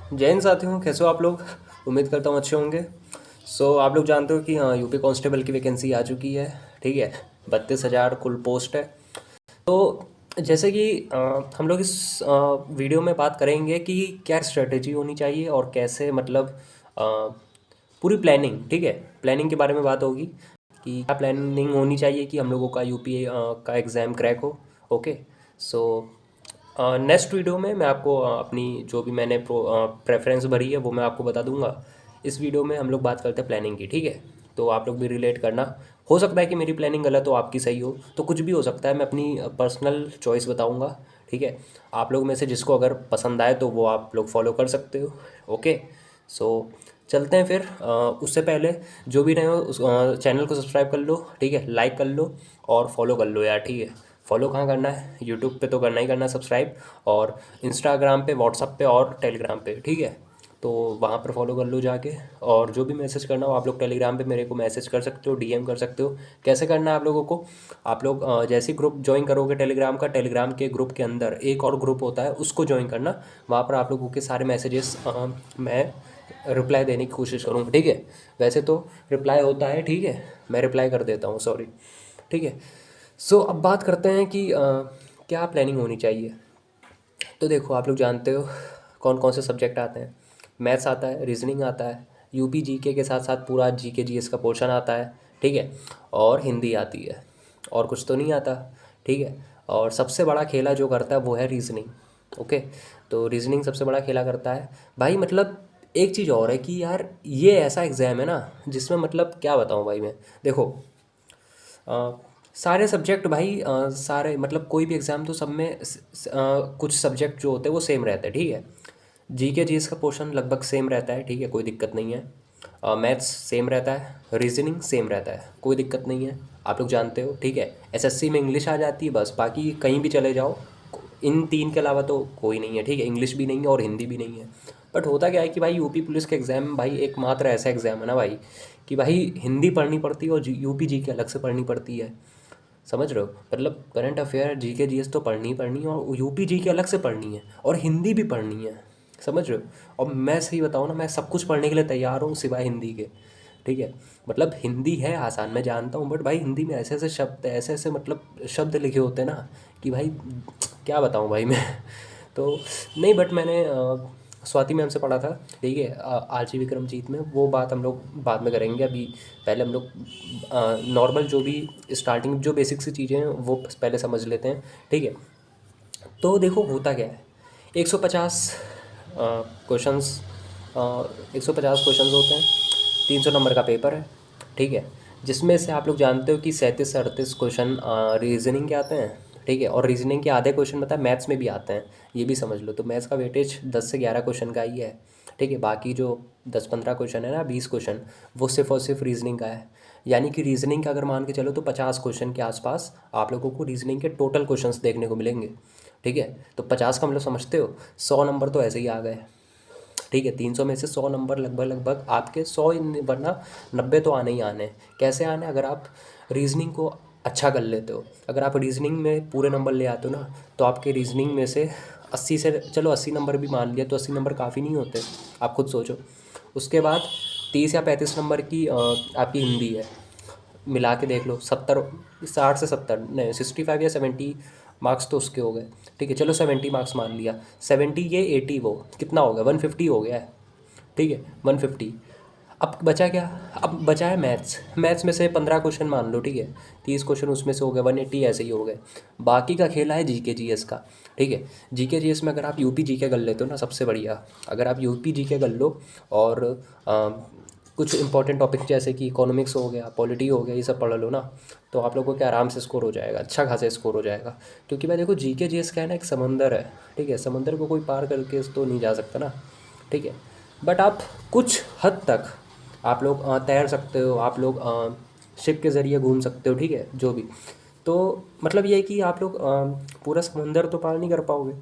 जय हिंद साथियों, कैसे हो आप लोग। उम्मीद करता हूँ अच्छे होंगे। आप लोग जानते हो कि हाँ, यूपी कांस्टेबल की वैकेंसी आ चुकी है। ठीक है, 32,000 कुल पोस्ट है। तो जैसे कि हम लोग इस वीडियो में बात करेंगे कि क्या स्ट्रेटेजी होनी चाहिए और कैसे मतलब अ, पूरी प्लानिंग, ठीक है, प्लानिंग के बारे में बात होगी कि क्या प्लानिंग होनी चाहिए कि हम लोगों का यूपी का एग्ज़ाम क्रैक हो। ओके। सो नेक्स्ट वीडियो में मैं आपको अपनी जो भी मैंने प्रेफरेंस भरी है वो मैं आपको बता दूंगा। इस वीडियो में हम लोग बात करते हैं प्लानिंग की, ठीक है। तो आप लोग भी रिलेट करना। हो सकता है कि मेरी प्लानिंग गलत हो, आपकी सही हो, तो कुछ भी हो सकता है। मैं अपनी पर्सनल चॉइस बताऊंगा, ठीक है। आप लोग में से जिसको अगर पसंद आए तो वो आप लोग फॉलो कर सकते हो। ओके। सो चलते हैं फिर। उससे पहले जो भी रहे हो उस चैनल को सब्सक्राइब कर लो, ठीक है, लाइक कर लो और फॉलो कर लो यार, ठीक है। फॉलो कहाँ करना है, यूट्यूब पे तो करना ही करना है सब्सक्राइब, और इंस्टाग्राम पे, व्हाट्सअप पे और टेलीग्राम पे, ठीक है। तो वहाँ पर फॉलो कर लो जाके। और जो भी मैसेज करना हो आप लोग टेलीग्राम पे मेरे को मैसेज कर सकते हो, डीएम कर सकते हो। कैसे करना है आप लोगों को, आप लोग जैसे ही ग्रुप ज्वाइन करोगे टेलीग्राम का, टेलीग्राम के ग्रुप के अंदर एक और ग्रुप होता है, उसको ज्वाइन करना। वहाँ पर आप लोगों के सारे मैसेजेस मैं रिप्लाई देने की कोशिश करूँगा, ठीक है। वैसे तो रिप्लाई होता है, ठीक है, मैं रिप्लाई कर देता हूँ, सॉरी, ठीक है। अब बात करते हैं कि क्या प्लानिंग होनी चाहिए। तो देखो, आप लोग जानते हो कौन कौन से सब्जेक्ट आते हैं। मैथ्स आता है, रीजनिंग आता है, यूपी जीके के साथ साथ पूरा जीके जीएस का पोर्शन आता है, ठीक है। और हिंदी आती है, और कुछ तो नहीं आता, ठीक है। और सबसे बड़ा खेला जो करता है वो है रीजनिंग। ओके। तो रीजनिंग सबसे बड़ा खेला करता है भाई। मतलब एक चीज़ और है कि यार ये ऐसा एग्ज़ाम है ना जिसमें मतलब क्या बताऊँ भाई मैं। देखो, सारे सब्जेक्ट भाई, सारे मतलब कोई भी एग्ज़ाम तो सब में कुछ सब्जेक्ट जो होते हैं वो सेम रहते हैं, ठीक है। जीके जीएस का पोर्शन लगभग सेम रहता है, ठीक है, कोई दिक्कत नहीं है। मैथ्स सेम रहता है, रीजनिंग सेम रहता है, कोई दिक्कत नहीं है, आप लोग जानते हो, ठीक है। एसएससी में इंग्लिश आ जाती है बस, बाकी कहीं भी चले जाओ इन तीन के अलावा तो कोई नहीं है, ठीक है। इंग्लिश भी नहीं है और हिंदी भी नहीं है। बट होता क्या है कि भाई यूपी पुलिस के एग्ज़ाम भाई एकमात्र ऐसा एग्ज़ाम है ना भाई कि भाई हिंदी पढ़नी पड़ती है और यूपी जी के अलग से पढ़नी पड़ती है। समझ रहे हो, मतलब करंट अफेयर जीके जीएस तो पढ़नी ही पढ़नी है, और यूपी जी के अलग से पढ़नी है, और हिंदी भी पढ़नी है। समझ रहे हो। और मैं सही बताऊँ ना, मैं सब कुछ पढ़ने के लिए तैयार हूँ सिवाय हिंदी के, ठीक है। मतलब हिंदी है आसान, मैं जानता हूँ, बट भाई हिंदी में ऐसे ऐसे शब्द, ऐसे ऐसे मतलब शब्द लिखे होते हैं ना कि भाई क्या बताऊँ भाई मैं तो नहीं, बट मैंने स्वाति मैम से पढ़ा था, ठीक है, आरची विक्रमजीत में। वो बात हम लोग बाद में करेंगे। अभी पहले हम लोग नॉर्मल जो भी स्टार्टिंग जो बेसिक सी चीज़ें हैं वो पहले समझ लेते हैं, ठीक है। तो देखो होता क्या है, 150 क्वेश्चंस, 150 क्वेश्चंस होते हैं, 300 नंबर का पेपर है, ठीक है। जिसमें से आप लोग जानते हो कि 37 से 38 क्वेश्चन रीजनिंग के आते हैं, ठीक है। और रीजनिंग के आधे क्वेश्चन पता है मैथ्स में भी आते हैं, ये भी समझ लो। तो मैथ्स का वेटेज 10 से 11 क्वेश्चन का ही है, ठीक है। बाकी जो 10-15 क्वेश्चन है ना, 20 क्वेश्चन, वो सिर्फ और सिर्फ रीजनिंग का है। यानी कि रीजनिंग का अगर मान के चलो तो 50 क्वेश्चन के आसपास आप लोगों को रीजनिंग के टोटल क्वेश्चंस देखने को मिलेंगे, ठीक है। तो 50 का मतलब समझते हो, 100 नंबर तो ऐसे ही आ गए, ठीक है। 300 में से 100 नंबर लगभग लगभग आपके 100 वरना 90 तो आने ही आने हैं। कैसे आने, अगर आप रीजनिंग को अच्छा कर लेते हो, अगर आप रीजनिंग में पूरे नंबर ले आते हो ना, तो आपके रीजनिंग में से 80 से चलो 80 नंबर भी मान लिया तो 80 नंबर काफ़ी नहीं होते, आप खुद सोचो। उसके बाद 30 या 35 नंबर की आपकी हिंदी है, मिला के देख लो, 70, 60 से 70 नहीं, 65 या 70 मार्क्स तो उसके हो गए, ठीक है। चलो 70 मार्क्स मान लिया, 70 ये 80 वो कितना हो गया, 150 हो गया है, ठीक है, 150। अब बचा क्या, अब बचा है मैथ्स। मैथ्स में से 15 क्वेश्चन मान लो, ठीक है, 30 क्वेश्चन उसमें से हो गए, 180 ऐसे ही हो गए। बाकी का खेला है जीके जीएस का, ठीक है। जीके जीएस में अगर आप यूपी जीके कर लेते हो ना, सबसे बढ़िया, अगर आप यूपी जीके कर लो और कुछ इंपॉर्टेंट टॉपिक जैसे कि इकोनॉमिक्स हो गया, पॉलिटी हो गया, ये सब पढ़ लो ना, तो आप लोगों के आराम से स्कोर हो जाएगा, अच्छा खासा स्कोर हो जाएगा। क्योंकि भाई देखो, जीके जीएस का है ना, एक समंदर है, ठीक है। समंदर को कोई पार करके तो नहीं जा सकता ना, ठीक है। बट आप कुछ हद तक आप लोग तैर सकते हो, आप लोग शिप के ज़रिए घूम सकते हो, ठीक है, जो भी। तो मतलब ये है कि आप लोग पूरा समंदर तो पार नहीं कर पाओगे,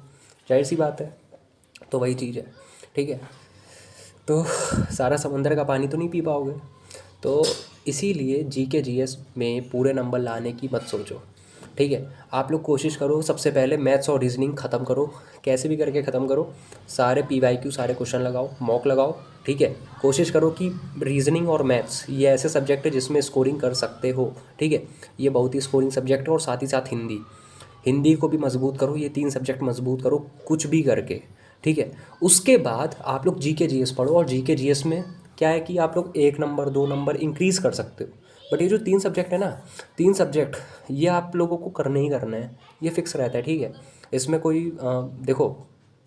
जाहिर सी बात है। तो वही चीज़ है, ठीक है। तो सारा समंदर का पानी तो नहीं पी पाओगे। तो इसीलिए जीके जीएस में पूरे नंबर लाने की मत सोचो, ठीक है। आप लोग कोशिश करो सबसे पहले मैथ्स और रीजनिंग ख़त्म करो, कैसे भी करके ख़त्म करो। सारे PYQ सारे क्वेश्चन लगाओ, मॉक लगाओ, ठीक है। कोशिश करो कि रीजनिंग और मैथ्स ये ऐसे सब्जेक्ट है जिसमें स्कोरिंग कर सकते हो, ठीक है। ये बहुत ही स्कोरिंग सब्जेक्ट है। और साथ ही साथ हिंदी, हिंदी को भी मजबूत करो। ये 3 सब्जेक्ट मजबूत करो कुछ भी करके, ठीक है। उसके बाद आप लोग GK GS पढ़ो। और GK GS में क्या है कि आप लोग 1 नंबर 2 नंबर इंक्रीज़ कर सकते हो। बट ये जो 3 सब्जेक्ट है ना, 3 सब्जेक्ट ये आप लोगों को करने ही करना है, ये फिक्स रहता है, ठीक है। इसमें कोई देखो,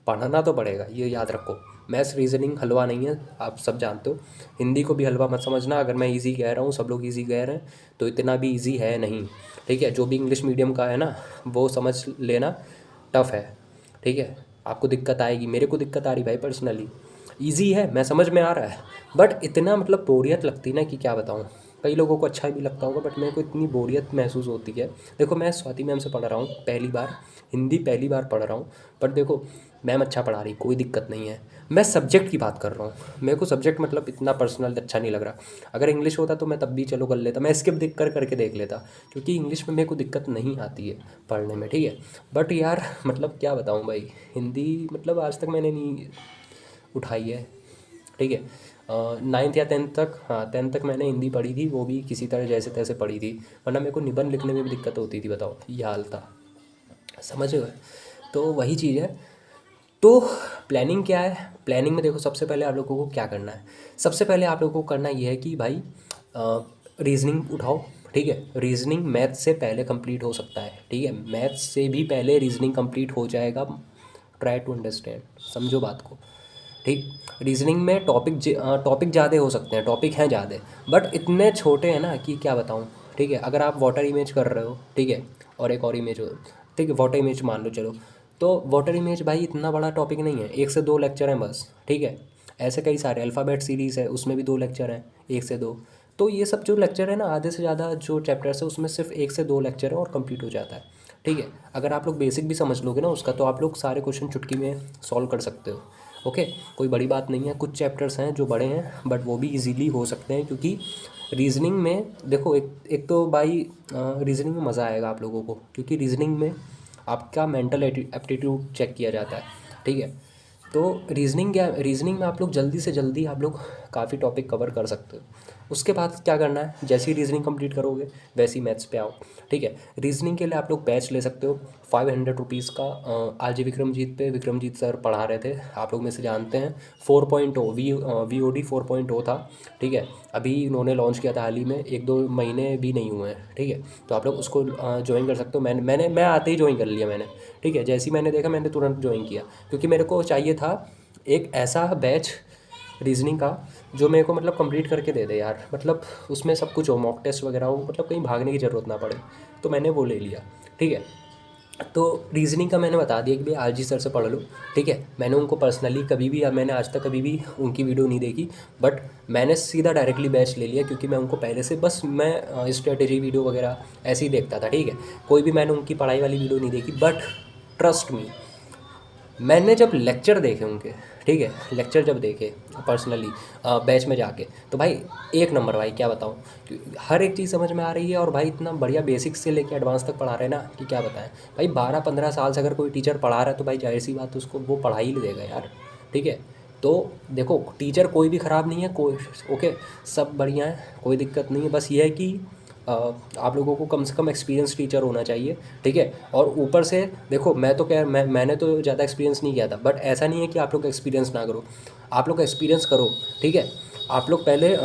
पढ़ना तो पड़ेगा, ये याद रखो। मैथ्स रीजनिंग हलवा नहीं है, आप सब जानते हो। हिंदी को भी हलवा मत समझना। अगर मैं इजी कह रहा हूँ, सब लोग इजी कह रहे हैं, तो इतना भी इजी है नहीं, ठीक है। जो भी इंग्लिश मीडियम का है ना, वो समझ लेना टफ़ है, ठीक है। आपको दिक्कत आएगी, मेरे को दिक्कत आ रही भाई पर्सनली। इजी है, मैं समझ में आ रहा है, बट इतना मतलब बोरियत लगती ना कि क्या बताऊँ। कई लोगों को अच्छा भी लगता होगा, बट मेरे को इतनी बोरियत महसूस होती है। देखो, मैं स्वाति मैम से पढ़ रहा हूँ पहली बार, हिंदी पहली बार पढ़ रहा हूँ। बट देखो, मैम अच्छा पढ़ा रही, कोई दिक्कत नहीं है। मैं सब्जेक्ट की बात कर रहा हूँ, मेरे को सब्जेक्ट मतलब इतना पर्सनल अच्छा नहीं लग रहा। अगर इंग्लिश होता तो मैं तब भी चलो कर लेता, मैं स्किप देख करके देख लेता, क्योंकि इंग्लिश में मेरे को दिक्कत नहीं आती है पढ़ने में, ठीक है। बट यार मतलब क्या बताऊँ भाई, हिंदी मतलब आज तक मैंने नहीं उठाई है, ठीक है। 9th या 10th तक, हाँ 10th तक मैंने हिंदी पढ़ी थी, वो भी किसी तरह जैसे तैसे पढ़ी थी, वरना मेरे को निबंध लिखने में भी दिक्कत होती थी, बताओ ये हाल था, समझ गए। तो वही चीज़ है। तो प्लानिंग क्या है, प्लानिंग में देखो सबसे पहले आप लोगों को क्या करना है। सबसे पहले आप लोगों को करना ये है कि भाई रीजनिंग उठाओ, ठीक है। रीजनिंग मैथ से पहले कंप्लीट हो सकता है, ठीक है। मैथ से भी पहले रीजनिंग कंप्लीट हो जाएगा। ट्राई टू अंडरस्टैंड, समझो बात को, ठीक। रीजनिंग में टॉपिक ज़्यादा हो सकते हैं, टॉपिक हैं ज़्यादा, बट इतने छोटे हैं ना कि क्या बताऊँ, ठीक है। अगर आप वाटर इमेज कर रहे हो, ठीक है, और एक और इमेज हो, ठीक है, वाटर इमेज मान लो चलो, तो वाटर इमेज भाई इतना बड़ा टॉपिक नहीं है, 1 से 2 लेक्चर हैं बस, ठीक है। ऐसे कई सारे अल्फ़ाबेट सीरीज़ है, उसमें भी 2 लेक्चर हैं, 1 से 2। तो ये सब जो लेक्चर है ना, आधे से ज़्यादा जो चैप्टर्स है उसमें सिर्फ 1 से 2 लेक्चर है और कंप्लीट हो जाता है, ठीक है। अगर आप लोग बेसिक भी समझ लोगे ना उसका, तो आप लोग सारे क्वेश्चन चुटकी में सॉल्व कर सकते हो, ओके। कोई बड़ी बात नहीं है। कुछ चैप्टर्स हैं जो बड़े हैं, बट वो भी इजीली हो सकते हैं, क्योंकि रीजनिंग में देखो एक तो भाई रीजनिंग में मज़ा आएगा आप लोगों को, क्योंकि रीजनिंग में आपका मेंटल एप्टीट्यूड चेक किया जाता है, ठीक है। तो रीजनिंग में आप लोग जल्दी से जल्दी आप लोग काफ़ी टॉपिक कवर कर सकते हो। उसके बाद क्या करना है, जैसे ही रीजनिंग कंप्लीट करोगे वैसे ही मैथ्स पे आओ, ठीक है। रीजनिंग के लिए आप लोग बैच ले सकते हो 500 रुपीज़ का। आज विक्रमजीत पे विक्रमजीत सर पढ़ा रहे थे, आप लोग में से जानते हैं। 4.0 VOD 4.0 था, ठीक है। अभी उन्होंने लॉन्च किया था हाल ही में, 1-2 महीने भी नहीं हुए हैं, ठीक है। तो आप लोग उसको ज्वाइन कर सकते हो। मैं आते ही ज्वाइन कर लिया मैंने, ठीक है। जैसे ही मैंने देखा मैंने तुरंत ज्वाइन किया, क्योंकि मेरे को चाहिए था एक ऐसा बैच रीजनिंग का जो मेरे को मतलब कंप्लीट करके दे दे यार, मतलब उसमें सब कुछ हो, मॉक टेस्ट वगैरह हो, मतलब कहीं भागने की ज़रूरत ना पड़े। तो मैंने वो ले लिया, ठीक है। तो रीजनिंग का मैंने बता दिया कि भाई RG सर से पढ़ लो, ठीक है। मैंने उनको पर्सनली कभी भी, मैंने आज तक कभी भी उनकी वीडियो नहीं देखी, बट मैंने सीधा डायरेक्टली बैच ले लिया, क्योंकि मैं उनको पहले से बस मैं स्ट्रेटेजी वीडियो वगैरह ऐसे ही देखता था, ठीक है। कोई भी मैंने उनकी पढ़ाई वाली वीडियो नहीं देखी। बट ट्रस्ट मी, मैंने जब लेक्चर देखे उनके, ठीक है, लेक्चर जब देखे पर्सनली बैच में जाके, तो भाई एक नंबर भाई, क्या बताऊँ। हर एक चीज़ समझ में आ रही है, और भाई इतना बढ़िया बेसिक से लेके एडवांस तक पढ़ा रहे हैं ना कि क्या बताएं। भाई 12-15 साल से अगर कोई टीचर पढ़ा रहा है, तो भाई जाहिर सी बात है उसको वो पढ़ा ही देगा यार, ठीक है। तो देखो, टीचर कोई भी ख़राब नहीं है, कोई ओके, सब बढ़िया है, कोई दिक्कत नहीं है। बस ये है कि आप लोगों को कम से कम एक्सपीरियंस टीचर होना चाहिए, ठीक है। और ऊपर से देखो, मैं तो क्या, मैंने तो ज़्यादा एक्सपीरियंस नहीं किया था, बट ऐसा नहीं है कि आप लोग एक्सपीरियंस ना करो, आप लोग एक्सपीरियंस करो, ठीक है। आप लोग पहले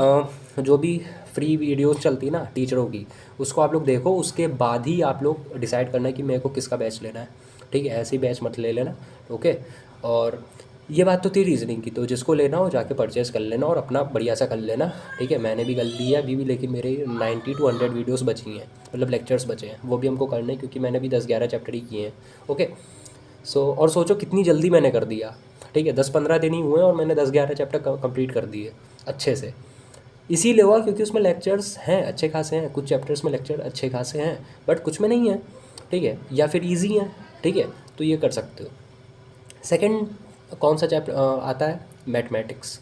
जो भी फ्री वीडियोस चलती है ना टीचरों की, उसको आप लोग देखो, उसके बाद ही आप लोग डिसाइड करना है कि मेरे को किसका बैच लेना है, ठीक है। ऐसे ही बैच मत ले लेना, ओके। और ये बात तो थी रीजनिंग की, तो जिसको लेना हो जाके परचेज़ कर लेना और अपना बढ़िया सा कर लेना, ठीक है। मैंने भी कर लिया अभी भी, लेकिन मेरे 90-100 वीडियोस बची हैं, मतलब लेक्चर्स बचे हैं, वो भी हमको करने हैं, क्योंकि मैंने भी 10-11 चैप्टर ही किए हैं, ओके। और सोचो कितनी जल्दी मैंने कर दिया, ठीक है। 10-15 दिन ही हुए और मैंने 10-11 चैप्टर कंप्लीट कर दिए अच्छे से। इसीलिए हुआ क्योंकि उसमें लेक्चर्स हैं अच्छे खासे हैं, कुछ चैप्टर्स में लेक्चर अच्छे खासे हैं, बट कुछ में नहीं है, ठीक है, या फिर ईजी हैं, ठीक है। तो ये कर सकते हो। सेकंड कौन सा चैप्टर आता है, मैथमेटिक्स।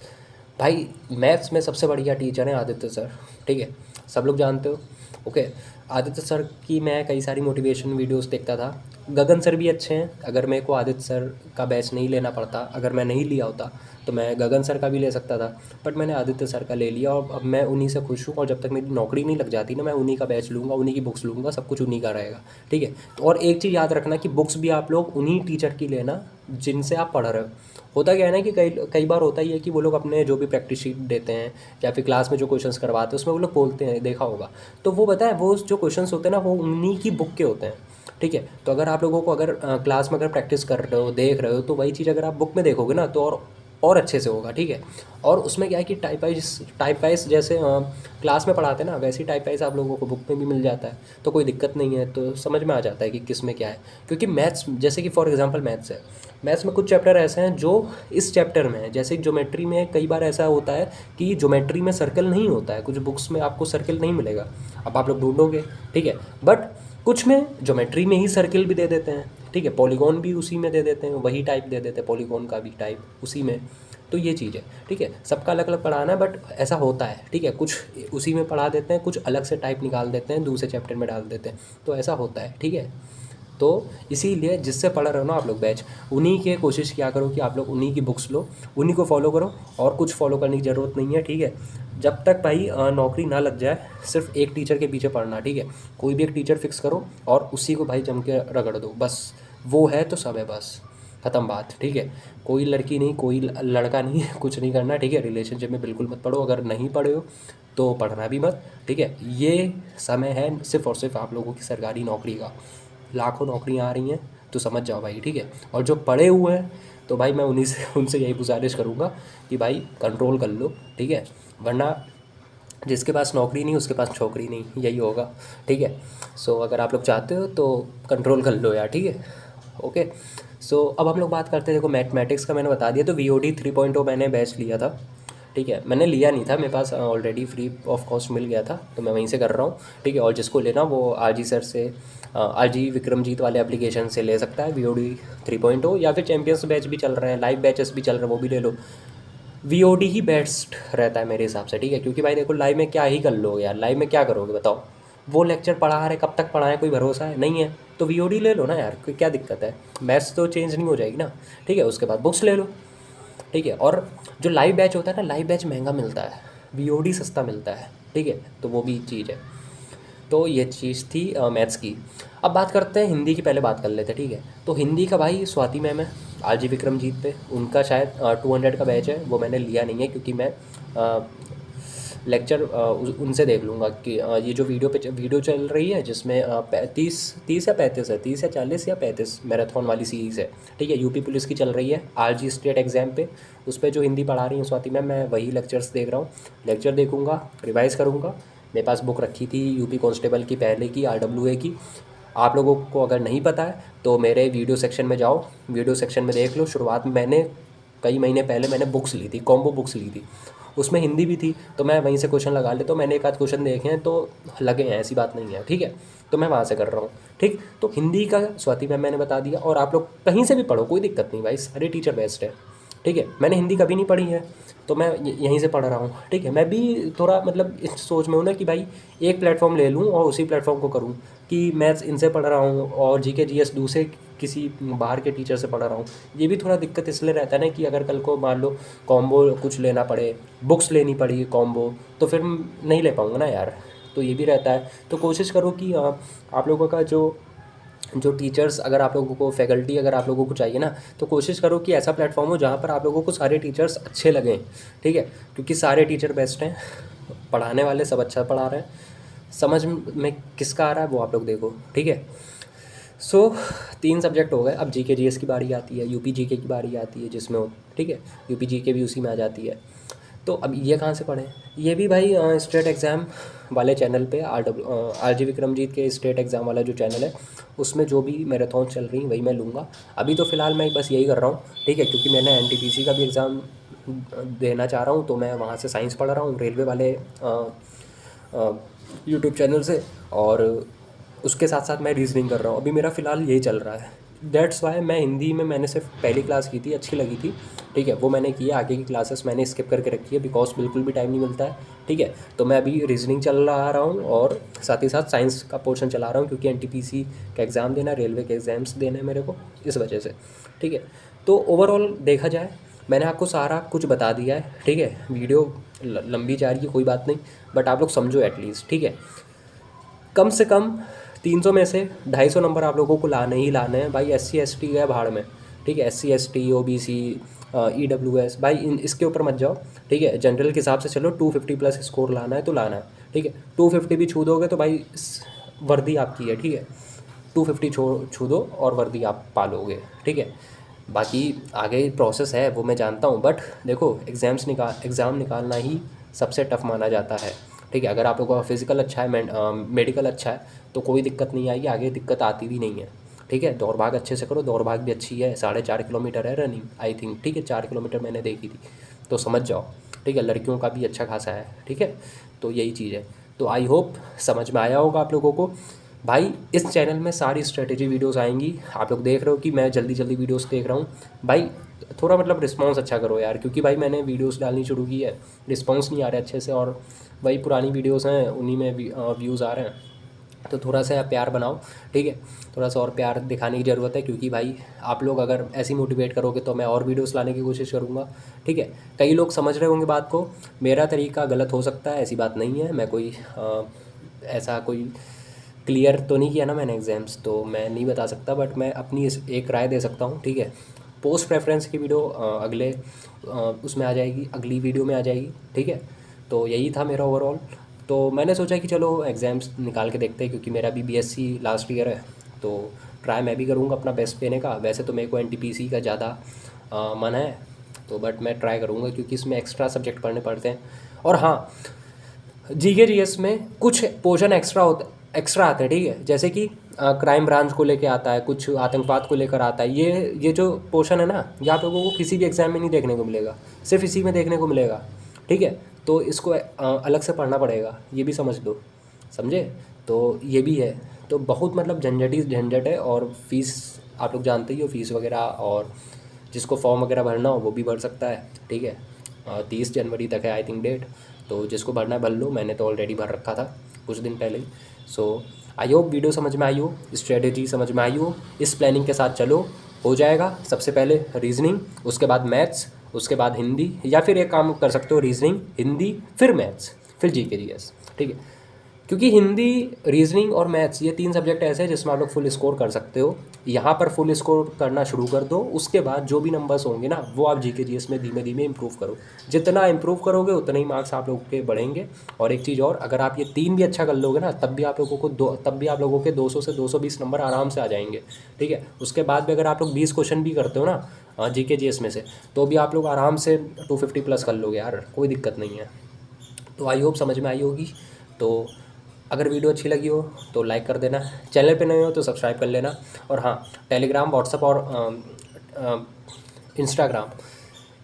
भाई मैथ्स में सबसे बढ़िया टीचर हैं आदित्य सर, ठीक है, सब लोग जानते हो, ओके। आदित्य सर की मैं कई सारी मोटिवेशन वीडियोस देखता था। गगन सर भी अच्छे हैं। अगर मेरे को आदित्य सर का बैच नहीं लेना पड़ता, अगर मैं नहीं लिया होता तो मैं गगन सर का भी ले सकता था, बट मैंने आदित्य सर का ले लिया और अब मैं उन्हीं से खुश हूँ। और जब तक मेरी नौकरी नहीं लग जाती ना, मैं उन्हीं का बैच लूँगा, उन्हीं की बुक्स लूँगा, सब कुछ उन्हीं का रहेगा, ठीक है। तो और एक चीज़ याद रखना कि बुक्स भी आप लोग उन्हीं टीचर की लेना जिनसे आप पढ़ रहे हो। होता क्या है ना कि कई कई बार होता ही है कि वो लोग अपने जो भी प्रैक्टिस शीट देते हैं या फिर क्लास में जो क्वेश्चंस करवाते हैं उसमें वो लोग बोलते हैं, देखा होगा, तो वो पता है वो जो क्वेश्चंस होते हैं ना वो उन्हीं की बुक के होते हैं, ठीक है। तो अगर आप लोगों को अगर क्लास में अगर प्रैक्टिस कर रहे हो, देख रहे हो, तो वही चीज़ अगर आप बुक में देखोगे ना तो और अच्छे से होगा, ठीक है। और उसमें क्या है कि टाइप वाइज जैसे क्लास में पढ़ाते हैं ना, वैसे ही टाइप वाइज आप लोगों को बुक में भी मिल जाता है, तो कोई दिक्कत नहीं है, तो समझ में आ जाता है कि किस में क्या है। क्योंकि मैथ्स, जैसे कि फॉर एग्जांपल मैथ्स है, मैथ्स में कुछ चैप्टर ऐसे हैं जो इस चैप्टर में है। जैसे ज्योमेट्री में कई बार ऐसा होता है कि ज्योमेट्री में सर्कल नहीं होता है, कुछ बुक्स में आपको सर्कल नहीं मिलेगा, अब आप लोग ढूंढोगे, ठीक है। बट कुछ में ज्योमेट्री में ही सर्किल भी दे देते हैं, ठीक है, पॉलीगॉन भी उसी में दे देते हैं, वही टाइप दे देते हैं, पॉलीगॉन का भी टाइप उसी में। तो ये चीज़ है, ठीक है, सबका अलग अलग पढ़ाना है, बट ऐसा होता है, ठीक है, कुछ उसी में पढ़ा देते हैं, कुछ अलग से टाइप निकाल देते हैं, दूसरे चैप्टर में डाल देते हैं, तो ऐसा होता है, ठीक है। तो इसीलिए जिससे पढ़ रहे हो ना आप लोग बैच, उन्हीं के कोशिश किया करो कि आप लोग उन्हीं की बुक्स लो, उन्हीं को फॉलो करो, और कुछ फॉलो करने की ज़रूरत नहीं है, ठीक है। जब तक भाई नौकरी ना लग जाए, सिर्फ एक टीचर के पीछे पढ़ना, ठीक है। कोई भी एक टीचर फिक्स करो और उसी को भाई जम के रगड़ दो, बस वो है तो सब है, बस ख़त्म बात, ठीक है। कोई लड़की नहीं, कोई लड़का नहीं कुछ नहीं करना, ठीक है। रिलेशनशिप में बिल्कुल मत पढ़ो, अगर नहीं पढ़े हो तो पढ़ना भी मत, ठीक है। ये समय है सिर्फ़ और सिर्फ आप लोगों की सरकारी नौकरी का। लाखों नौकरियां आ रही हैं, तो समझ जाओ भाई, ठीक है। और जो पढ़े हुए हैं तो भाई मैं उन्हीं से उनसे यही गुजारिश करूँगा कि भाई कंट्रोल कर लो, ठीक है, वरना जिसके पास नौकरी नहीं उसके पास छोकरी नहीं, यही होगा, ठीक है। सो अगर आप लोग चाहते हो तो कंट्रोल कर लो यार, ठीक है, ओके। सो अब हम लोग बात करते हैं, देखो मैथमेटिक्स का मैंने बता दिया, तो VOD 3.0 मैंने बैच लिया था, ठीक है। मैंने लिया नहीं था, मेरे पास ऑलरेडी फ्री ऑफ कॉस्ट मिल गया था, तो मैं वहीं से कर रहा हूँ, ठीक है। और जिसको लेना वो RG सर से, RG विक्रमजीत वाले एप्लीकेशन से ले सकता है VOD 3.0, या फिर चैम्पियंस बैच भी चल रहे हैं, लाइव बैचेस भी चल रहे हैं, वो भी ले लो। VOD ही बेस्ट रहता है मेरे हिसाब से, ठीक है। क्योंकि भाई देखो लाइव में क्या ही कर लोगे यार, लाइव में क्या करोगे बताओ, वो लेक्चर पढ़ा रहे, कब तक पढ़ाएं, कोई भरोसा है नहीं है, तो VOD ले लो ना यार, कोई क्या दिक्कत है, मैथ्स तो चेंज नहीं हो जाएगी ना, ठीक है। उसके बाद बुक्स ले लो, ठीक है। और जो लाइव बैच होता है ना, लाइव बैच महंगा मिलता है, VOD सस्ता मिलता है, ठीक है, तो वो भी चीज़ है। तो ये चीज़ थी मैथ्स की। अब बात करते हैं हिंदी की, पहले बात कर लेते हैं, ठीक है। तो हिंदी का भाई स्वाति मैम है RG विक्रमजीत पे, उनका शायद 200 का बैच है, वो मैंने लिया नहीं है क्योंकि मैं लेक्चर उनसे देख लूँगा कि ये जो वीडियो चल रही है जिसमें 30 या 35 है, 30 या 40 या 35 मैराथन वाली सीरीज़ है, ठीक है। यूपी पुलिस की चल रही है RG स्टेट एग्ज़ाम पे, उस पर जो हिंदी पढ़ा रही हैं स्वाति मैम, मैं वही लेक्चर्स देख रहा हूँ, लेक्चर देखूँगा, रिवाइज़ करूँगा। मेरे पास बुक रखी थी यूपी कांस्टेबल की पहले की, RWA की। आप लोगों को अगर नहीं पता है तो मेरे वीडियो सेक्शन में जाओ, वीडियो सेक्शन में देख लो। शुरुआत में मैंने कई महीने पहले मैंने बुक्स ली थी, कॉम्बो बुक्स ली थी, उसमें हिंदी भी थी, तो मैं वहीं से क्वेश्चन लगा लेता हूँ। मैंने एक आध क्वेश्चन देखे हैं तो लगे हैं, ऐसी बात नहीं है, ठीक है। तो मैं वहाँ से कर रहा हूँ, ठीक। तो हिंदी का स्वाति मैम मैंने बता दिया, और आप लोग कहीं से भी पढ़ो, कोई दिक्कत नहीं भाई, सारे टीचर बेस्ट है, ठीक है। मैंने हिंदी कभी नहीं पढ़ी है, तो मैं यहीं से पढ़ रहा हूँ, ठीक है। मैं भी थोड़ा मतलब इस सोच में हूँ ना कि भाई एक प्लेटफॉर्म ले लूँ और उसी प्लेटफॉर्म को करूँ, कि मैथ्स इनसे पढ़ रहा हूँ और GK GS दूसरे किसी बाहर के टीचर से पढ़ रहा हूँ। ये भी थोड़ा दिक्कत इसलिए रहता है ना कि अगर कल को मान लो कॉम्बो कुछ लेना पड़े, बुक्स लेनी पड़ी कॉम्बो, तो फिर नहीं ले पाऊँगा ना यार, तो ये भी रहता है। तो कोशिश करो कि आप लोगों का जो जो टीचर्स, अगर आप लोगों को फैकल्टी अगर आप लोगों को चाहिए ना, तो कोशिश करो कि ऐसा प्लेटफॉर्म हो जहाँ पर आप लोगों को सारे टीचर्स अच्छे लगें, ठीक है। क्योंकि सारे टीचर बेस्ट हैं, पढ़ाने वाले सब अच्छा पढ़ा रहे हैं, समझ में किसका आ रहा है वो आप लोग देखो, ठीक है। सो 3 सब्जेक्ट हो गए, अब GK GS की बारी आती है, UP GK की बारी आती है जिसमें हो, ठीक है, UP GK भी उसी में आ जाती है। तो अब ये कहाँ से पढ़ें, ये भी भाई स्टेट एग्ज़ाम वाले चैनल पे RG विक्रमजीत के स्टेट एग्ज़ाम वाला जो चैनल है, उसमें जो भी मैराथन चल रही वही मैं लूँगा। अभी तो फ़िलहाल मैं बस यही कर रहा हूँ, ठीक है, क्योंकि मैंने NTPC का भी एग्ज़ाम देना चाह रहा हूँ, तो मैं वहाँ से साइंस पढ़ रहा हूँ रेलवे वाले यूट्यूब चैनल से, और उसके साथ साथ मैं रीजनिंग कर रहा हूँ। अभी मेरा फ़िलहाल यही चल रहा है, दैट्स वाई मैं हिंदी में मैंने सिर्फ पहली क्लास की थी, अच्छी लगी थी, ठीक है, वो मैंने की है। आगे की क्लासेस मैंने स्किप करके रखी है बिकॉज बिल्कुल भी टाइम नहीं मिलता है, ठीक है। तो मैं अभी रीजनिंग चल रहा हूँ और साथ ही साथ साइंस का पोर्शन चला रहा हूँ, क्योंकि एनटीपीसी का एग्ज़ाम देना, रेलवे के एग्ज़ाम्स देने हैं मेरे को, इस वजह से, ठीक है। तो ओवरऑल देखा जाए मैंने आपको सारा कुछ बता दिया है, ठीक है। वीडियो लंबी जा रही है कोई बात नहीं, बट आप लोग समझो एटलीस्ट, ठीक है। कम से कम 300 में से 250 नंबर आप लोगों को लाने ही लाने हैं भाई। SC ST गया भाड़ में, ठीक है। SC ST OBC EWS भाई इसके ऊपर मत जाओ, ठीक है। जनरल के हिसाब से चलो, 250 प्लस स्कोर लाना है तो लाना है, ठीक है। 250 भी छू दोगे तो भाई वर्दी आपकी है, ठीक है। 250 छू दो और वर्दी आप पालोगे, ठीक है। बाकी आगे प्रोसेस है वो मैं जानता हूँ, बट देखो एग्ज़ाम निकालना ही सबसे टफ माना जाता है, ठीक है। अगर आप लोगों का फिजिकल अच्छा है, मेडिकल अच्छा है, तो कोई दिक्कत नहीं आएगी, आगे दिक्कत आती भी नहीं है, ठीक है। दौड़ भाग अच्छे से करो, दौड़ भाग भी अच्छी है, 4.5 किलोमीटर है रनिंग आई थिंक, ठीक है। 4 किलोमीटर मैंने देखी थी, तो समझ जाओ, ठीक है। लड़कियों का भी अच्छा खासा है, ठीक है। तो यही चीज़ है। तो आई होप समझ में आया होगा आप लोगों को। भाई इस चैनल में सारी स्ट्रेटेजी वीडियोस आएंगी, आप लोग देख रहे हो कि मैं जल्दी जल्दी वीडियोस देख रहा हूँ भाई। थोड़ा मतलब रिस्पांस अच्छा करो यार, क्योंकि भाई मैंने वीडियोस डालनी शुरू की है, रिस्पांस नहीं आ रहा अच्छे से, और वही पुरानी वीडियोस हैं उन्हीं में व्यूज़ आ रहे हैं। तो थोड़ा सा प्यार बनाओ, ठीक है। थोड़ा सा और प्यार दिखाने की ज़रूरत है, क्योंकि भाई आप लोग अगर ऐसे ही मोटिवेट करोगे तो मैं और वीडियोस लाने की कोशिश करूँगा, ठीक है। कई लोग समझ रहे होंगे बात को, मेरा तरीका गलत हो सकता है, ऐसी बात नहीं है। मैं कोई ऐसा कोई क्लियर तो नहीं किया ना मैंने एग्ज़ाम्स, तो मैं नहीं बता सकता, बट मैं अपनी इस एक राय दे सकता हूँ, ठीक है। पोस्ट प्रेफरेंस की वीडियो उसमें आ जाएगी, अगली वीडियो में आ जाएगी, ठीक है। तो यही था मेरा ओवरऑल। तो मैंने सोचा कि चलो एग्ज़ाम्स निकाल के देखते हैं, क्योंकि मेरा भी BSc लास्ट ईयर है, तो ट्राई मैं भी करूँगा अपना बेस्ट देने का। वैसे तो मेरे को NTPC का ज़्यादा मन है, तो बट मैं ट्राई करूँगा, क्योंकि इसमें एक्स्ट्रा सब्जेक्ट पढ़ने पड़ते हैं। और हाँ, GK GS में कुछ पोर्शन एक्स्ट्रा आते हैं, ठीक है। जैसे कि क्राइम ब्रांच को लेके आता है, कुछ आतंकवाद को लेकर आता है। ये जो पोर्शन है ना, ये आप लोगों को किसी भी एग्ज़ाम में नहीं देखने को मिलेगा, सिर्फ इसी में देखने को मिलेगा, ठीक है। तो इसको अलग से पढ़ना पड़ेगा, ये भी समझ लो, समझे। तो ये भी है, तो बहुत मतलब झंझट है। और फीस आप लोग जानते ही हो, फीस वगैरह, और जिसको फॉर्म वगैरह भरना हो वो भी भर सकता है, ठीक है। 30 जनवरी तक है आई थिंक डेट, तो जिसको भरना है भर लो। मैंने तो ऑलरेडी भर रखा था कुछ दिन पहले ही। सो आई होप वीडियो समझ में आई हो, स्ट्रेटेजी समझ में आई हो, इस प्लानिंग के साथ चलो, हो जाएगा। सबसे पहले रीजनिंग, उसके बाद मैथ्स, उसके बाद हिंदी, या फिर एक काम कर सकते हो, रीजनिंग, हिंदी, फिर मैथ्स, फिर GK GS, ठीक है। क्योंकि हिंदी, रीजनिंग और मैथ्स, ये 3 सब्जेक्ट ऐसे हैं जिसमें आप लोग फुल स्कोर कर सकते हो। यहाँ पर फुल स्कोर करना शुरू कर दो, उसके बाद जो भी नंबर्स होंगे ना, वो आप GK GS में धीमे धीमे इंप्रूव करो। जितना इंप्रूव करोगे उतने ही मार्क्स आप लोगों के बढ़ेंगे। और एक चीज़ और, अगर आप ये 3 भी अच्छा कर लोगे ना, तब भी आप लोगों के 200 से 220 नंबर आराम से आ जाएंगे, ठीक है। उसके बाद भी अगर आप लोग 20 क्वेश्चन भी करते हो ना GK GS में से, तो भी आप लोग आराम से 250 प्लस कर लोगे यार, कोई दिक्कत नहीं है। तो आई होप समझ में आई होगी। तो अगर वीडियो अच्छी लगी हो तो लाइक कर देना, चैनल पे नए हो तो सब्सक्राइब कर लेना। और हाँ, टेलीग्राम, व्हाट्सएप और इंस्टाग्राम,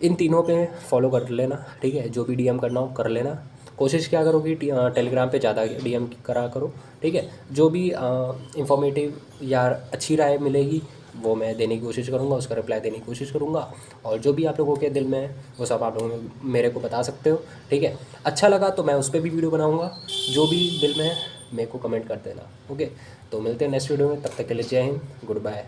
इन तीनों पे फॉलो कर लेना, ठीक है। जो भी DM करना हो कर लेना। कोशिश क्या करो कि टेलीग्राम पे ज़्यादा DM करा करो, ठीक है। जो भी इंफॉर्मेटिव या अच्छी राय मिलेगी वो मैं देने की कोशिश करूँगा, उसका रिप्लाई देने की कोशिश करूँगा। और जो भी आप लोगों के दिल में है वो सब आप लोगों मेरे को बता सकते हो, ठीक है। अच्छा लगा तो मैं उस पर भी वीडियो बनाऊँगा, जो भी दिल में है मेरे को कमेंट कर देना, ओके। तो मिलते हैं नेक्स्ट वीडियो में, तब तक के लिए जय हिंद, गुड बाय।